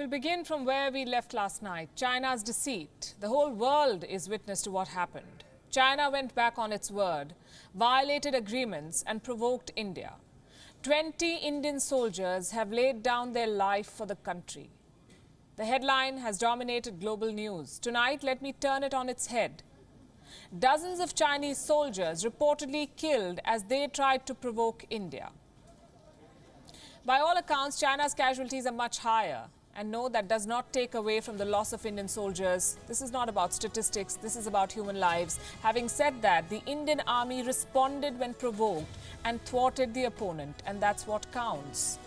We'll begin from where we left last night. China's deceit. The whole world is witness to what happened. China went back on its word, violated agreements and provoked India. 20 Indian soldiers have laid down their life for the country. The headline has dominated global news. Tonight, let me turn it on its head. Dozens of Chinese soldiers reportedly killed as they tried to provoke India. By all accounts, China's casualties are much higher. And no, that does not take away from the loss of Indian soldiers. This is not about statistics, this is about human lives. Having said that, the Indian army responded when provoked and thwarted the opponent, and that's what counts.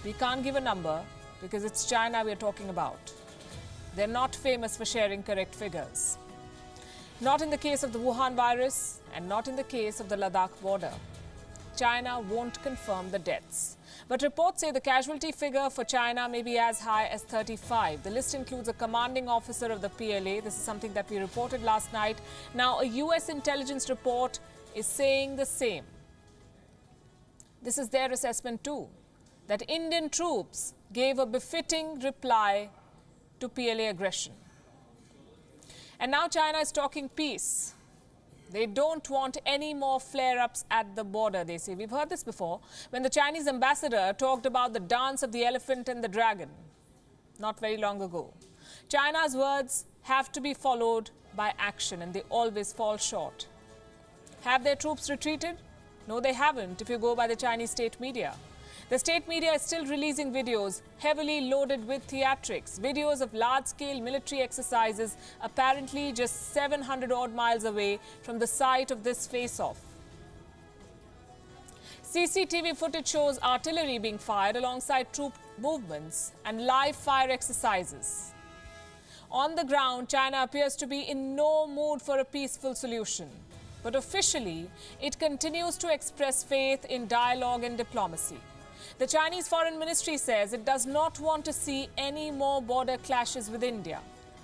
We can't give a number because it's China we're talking about. They're not famous for sharing correct figures. Not in the case of the Wuhan virus and not in the case of the Ladakh border. China won't confirm the deaths. But reports say the casualty figure for China may be as high as 35. The list includes a commanding officer of the P.L.A. This is something that we reported last night. Now, a U.S. intelligence report is saying the same. This is their assessment too, that Indian troops gave a befitting reply to P.L.A. aggression. And now China is talking peace. They don't want any more flare-ups at the border, they say. We've heard this before, when the Chinese ambassador talked about the dance of the elephant and the dragon, not very long ago. China's words have to be followed by action, and they always fall short. Have their troops retreated? No, they haven't, if you go by the Chinese state media. The state media is still releasing videos heavily loaded with theatrics, videos of large-scale military exercises apparently just 700-odd miles away from the site of this face-off. CCTV footage shows artillery being fired alongside troop movements and live fire exercises. On the ground, China appears to be in no mood for a peaceful solution. But officially, it continues to express faith in dialogue and diplomacy. The Chinese Foreign Ministry says it does not want to see any more border clashes with India.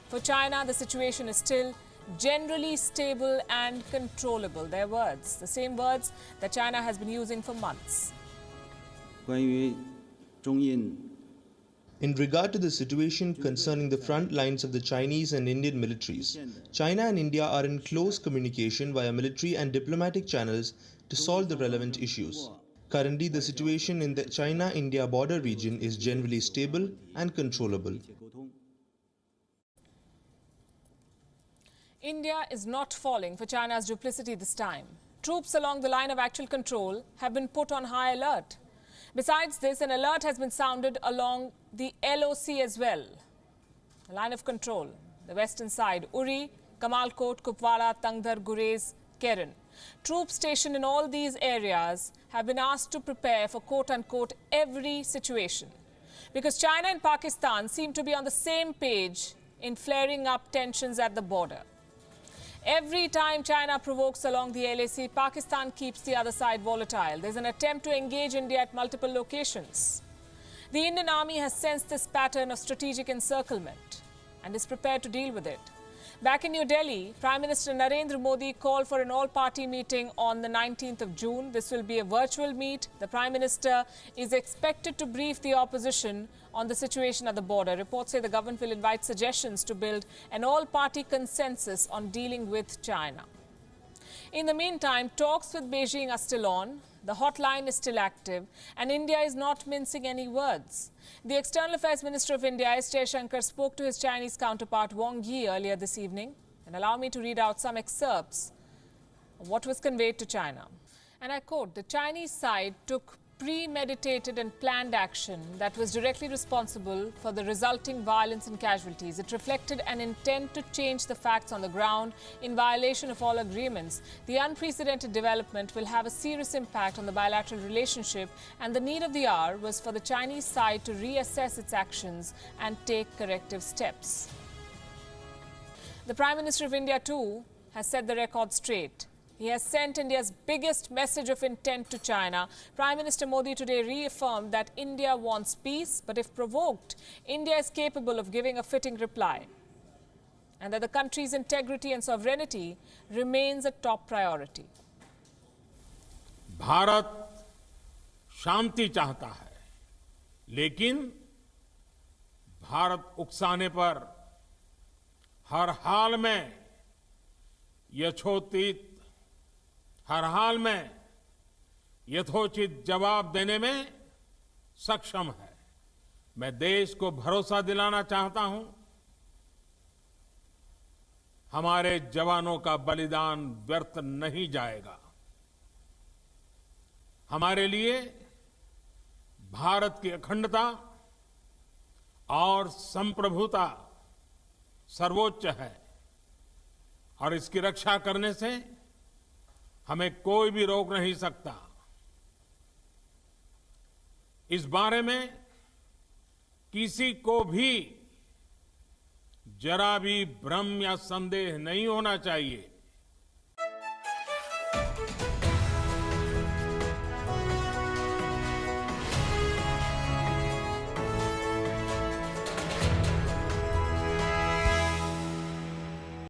For China, the situation is still generally stable and controllable. Their words, the same words that China has been using for months. In regard to the situation concerning the front lines of the Chinese and Indian militaries, China and India are in close communication via military and diplomatic channels to solve the relevant issues. Currently, the situation in the China-India border region is generally stable and controllable. India is not falling for China's duplicity this time. Troops along the line of actual control have been put on high alert. Besides this, an alert has been sounded along the LOC as well. The line of control, the western side, Uri, Kamalkot, Kupwara, Tangdhar, Gurez, Keren. Troops stationed in all these areas have been asked to prepare for quote-unquote every situation. Because China and Pakistan seem to be on the same page in flaring up tensions at the border. Every time China provokes along the LAC, Pakistan keeps the other side volatile. There's an attempt to engage India at multiple locations. The Indian Army has sensed this pattern of strategic encirclement and is prepared to deal with it. Back in New Delhi, Prime Minister Narendra Modi called for an all-party meeting on the 19th of June. This will be a virtual meet. The Prime Minister is expected to brief the opposition on the situation at the border. Reports say the government will invite suggestions to build an all-party consensus on dealing with China. In the meantime, talks with Beijing are still on. The hotline is still active, and India is not mincing any words. The External Affairs Minister of India, S. Jaishankar, spoke to his Chinese counterpart Wang Yi earlier this evening. And allow me to read out some excerpts of what was conveyed to China. And I quote, "The Chinese side took premeditated and planned action that was directly responsible for the resulting violence and casualties. It reflected an intent to change the facts on the ground in violation of all agreements. The unprecedented development will have a serious impact on the bilateral relationship, and the need of the hour was for the Chinese side to reassess its actions and take corrective steps." The Prime Minister of India too has set the record straight. He has sent India's biggest message of intent to China. Prime Minister Modi today reaffirmed that India wants peace, but if provoked, India is capable of giving a fitting reply, and that the country's integrity and sovereignty remains a top priority. Bharat शांति चाहता है, लेकिन भारत उकसाने पर हर हाल में यथोचित जवाब देने में सक्षम है। मैं देश को भरोसा दिलाना चाहता हूं, हमारे जवानों का बलिदान व्यर्थ नहीं जाएगा। हमारे लिए भारत की अखंडता और संप्रभुता सर्वोच्च है और इसकी रक्षा करने से हमें कोई भी रोक नहीं सकता। इस बारे में किसी को भी जरा भी भ्रम या संदेह नहीं होना चाहिए।